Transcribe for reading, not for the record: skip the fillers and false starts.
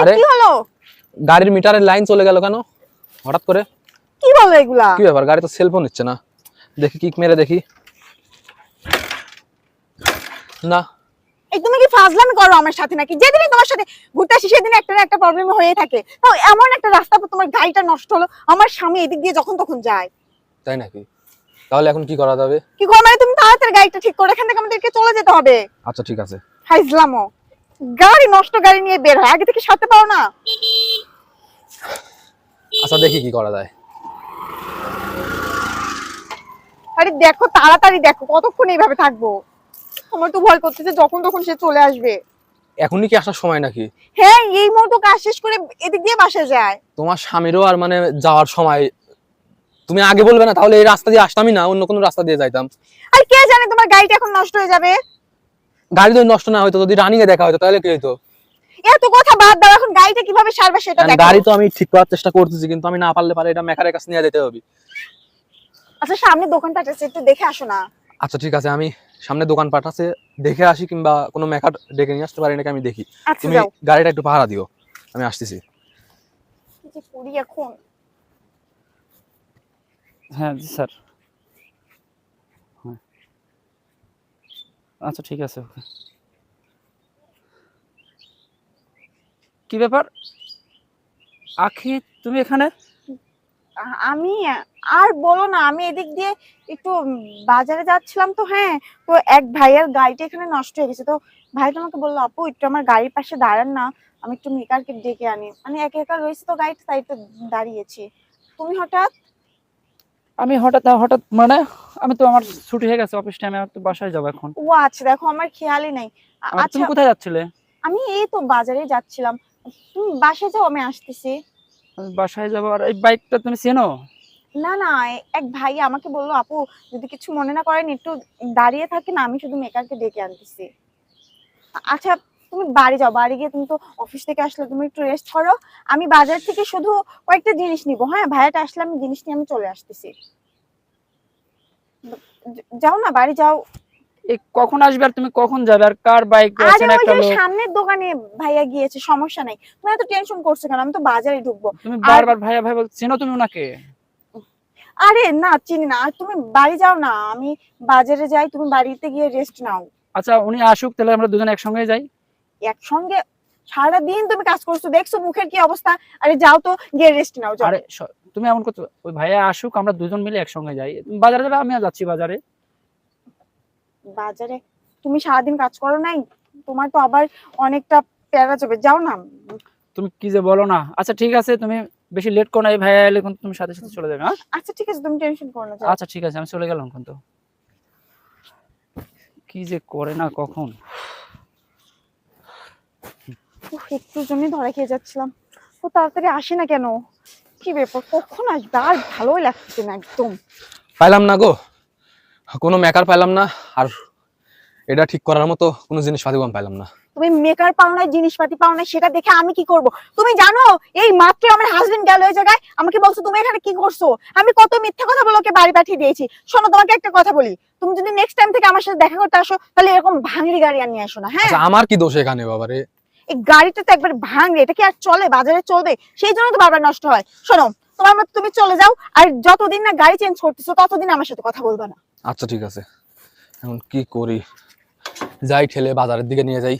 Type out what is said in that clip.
আরে কি হলো? গাড়ির মিটারের লাইন চলে গেল কেন হঠাৎ করে? কি বলো এগুলা? কি ব্যাপার, গাড়ি তো সেলফোন নিচ্ছে না। দেখি কিক মেরে দেখি। না এই তুমি কি ফাজলামি করো আমার সাথে নাকি? যেদিনই তোমার সাথে ঘুরতে আসি সেদিন একটা না একটা প্রবলেম হয়ে থাকে। তাও এমন একটা রাস্তা পর তোমার গাড়িটা নষ্ট হলো, আমার স্বামী এদিক দিয়ে যখন তখন যায়। তাই নাকি? তাহলে এখন কি করা যাবে? কি করো মানে তুমি তাড়াতাড়ি গাড়িটা ঠিক করে এখান থেকে আমাদেরকে চলে যেতে হবে। আচ্ছা ঠিক আছে। হাইজলামো, গাড়ি নষ্ট গাড়ি নিয়ে বের হয়, আগে থেকে সাথে পাও না। আচ্ছা দেখি কি করা যায়। আরে দেখো তাড়াতাড়ি দেখো, কতক্ষণ এইভাবে থাকবো? আমার তো ভয় করতেছে যখন তখন সে চলে আসবে। এখনই কি আসার সময় নাকি? হ্যাঁ, এই মুহূর্তে কাজ শেষ করে এদিক দিয়ে বাসায় যায়। তোমার স্বামীরও আর মানে যাওয়ার সময়, তুমি আগে বলবে না? তাহলে এই রাস্তা দিয়ে আসতামই না, অন্য কোনো রাস্তা দিয়ে যাইতাম। আর কে জানে তোমার গাড়িটা এখন নষ্ট হয়ে যাবে। গাড়ি যদি নষ্ট না হইতো, যদি রানিং এ দেখা হতো তাহলে কি হইতো? এত কথা বাদ দাও, এখন গাড়িটা কিভাবে সারবে সেটা দেখো। গাড়ি তো আমি ঠিক করার চেষ্টা করতেছি, কিন্তু আমি না পারলে পারে এটা মেকারের কাছে নিয়ে যেতে হবে। আচ্ছা সামনে দোকানটা আছে, একটু দেখে আসো না। আচ্ছা ঠিক আছে, আমি সামনে দোকানপাট আছে দেখে আসি, কিংবা কোনো মেকার ডেকে নিয়ে আসতে পারি নাকি আমি দেখি। আচ্ছা তুমি যাও। গাড়িটা একটু পাহারা দিও, আমি আসতেছি। কি যে করি এখন। হ্যাঁ জি স্যার। হ্যাঁ আচ্ছা ঠিক আছে। ওকে, কি ব্যাপার আখি, তুমি এখানে? আমি আর বলো না, আমি এদিক দিয়ে একটু বাজারে যাচ্ছিলাম তো। হ্যাঁ, তো এক ভাইয়ের গাড়িটা এখানে নষ্ট হয়ে গেছে। তো ভাই তোমাকে বললো আপু একটু আমার গাড়ির পাশে দাঁড়ান না, আমি একটু মেকারকে ডেকে আনি। মানে একা একা রয়েছে তো গাড়িটা, তাই তো দাঁড়িয়েছি। তুমি হঠাৎ? আমি হঠাৎ হঠাৎ মানে আমি তো আমার ছুটি হয়ে গেছে অফিস টাইমে, আমি তো বাসায় যাবো এখন। ও আচ্ছা, দেখো আমার খেয়ালই নাই। আচ্ছা তুমি কোথায় যাচ্ছিলে? আমি এই তো বাজারে যাচ্ছিলাম। তুমি বাসায় যাও, আমি আসতেছি। আমি বাসায় যাবো। আর এই বাইকটা তুমি চেনো? না না, এক ভাই আমাকে বললো আপু যদি কিছু মনে না করেন একটু দাঁড়িয়ে থাকেন, আমি শুধু মেকারকে ডেকে আনতেছি। আচ্ছা তুমি বাড়ি যাও, বাড়ি গিয়ে তুমি তো অফিস থেকে আসলে তুমি একটু রেস্ট করো। আমি বাজার থেকে শুধু কয়েকটা জিনিস নিবো। হ্যাঁ, ভাইয়াটা আসলে আমি জিনিস নিয়ে আমি চলে আসতেছি। যাও না, বাড়ি যাও। এই কখন আসবে আর তুমি কখন যাবে? আর কার বাইক আছে আরে না ওই একটা যে লোক? সামনের দোকানে ভাইয়া গিয়েছে, সমস্যা নাই। তুমি এত টেনশন করছো কেন? আমি তো বাজারে ঢুকবো। তুমি আর বারবার ভাইয়া ভাই বলছো, চেনো তুমি ওনাকে? আরে না চিনি না, আর তুমি বাড়ি যাও না, আমি বাজারে যাই, তুমি বাড়িতে গিয়ে রেস্ট নাও। আচ্ছা উনি আসুক, তাহলে আমরা দুজনে একসঙ্গে যাই। একসঙ্গে? সারা দিন তুমি কাজ করছো, দেখছো মুখের কি অবস্থা। আরে যাও তো, গিয়ে রেস্ট নাও যাও। আরে তুমি এমন করছো, ওই ভাইয়া আসুক আমরা দুজন মিলে একসঙ্গে যাই। তুমি বাজারে যাবে, আমিও যাচ্ছি বাজারে। বাজারে? তুমি সারাদিন কাজ করো নাই, তোমার তো আবার অনেকটা প্যারা যাবে, যাও না। তুমি কি যে বলো না। আচ্ছা ঠিক আছে, তুমি বেশি লেট করো না, এই ভাইয়া এলে কিন্তু তুমি সাথে সাথে চলে যাবে। হ্যাঁ আচ্ছা ঠিক আছে, তুমি টেনশন করো না, যাও। আচ্ছা ঠিক আছে, আমি চলে গেলাম। কিন্তু কি যে করে না কখন। উফ, একটুর জন্যই ধরা খেয়ে যাচ্ছিলাম। ও তাড়াতাড়ি আসে না কেন? কি ব্যাপার, কখন আসবে? আর ভালোই লাগছে না একদম। পাইলাম না গো, কোনো মেকার পাইলাম না, আর এটা ঠিক করার মতো কোনো জিনিসপাতি আমি পাইলাম না। তুমি মেকার পাও না, জিনিসপাতি পাও না, সেটা দেখে আমি কি করব? তুমি জানো এই মাত্র আমার হাজবেন্ড গেল ওই জায়গায়, আমাকে বলছো তুমি এখানে কি করছো। আমি কত মিথ্যা কথা বলে ওকে বাড়ি পাঠিয়ে দিয়েছি। শোনো তোমাকে একটা কথা বলি, তুমি যদি নেক্সট টাইম থেকে আমার সাথে দেখা করতে আসো, তাহলে এরকম ভাঙড়ি গাড়ি আর নিয়ে আসো না। হ্যাঁ, আচ্ছা আমার কি দোষ এখানে বাবারে? এই গাড়িটা তো একবার ভাঙড়ি, এটা কি আর চলে? বাজারে চলবে? সেই জন্য তো বারবার নষ্ট হয়। শোনো, তোমার মতো তুমি চলে যাও, আর যতদিন না গাড়ি চেঞ্জ করতেছো ততদিন আমার সাথে কথা বলবা না। আচ্ছা ঠিক আছে, এখন কি করি? যাই ঠেলে বাজারের দিকে নিয়ে যাই।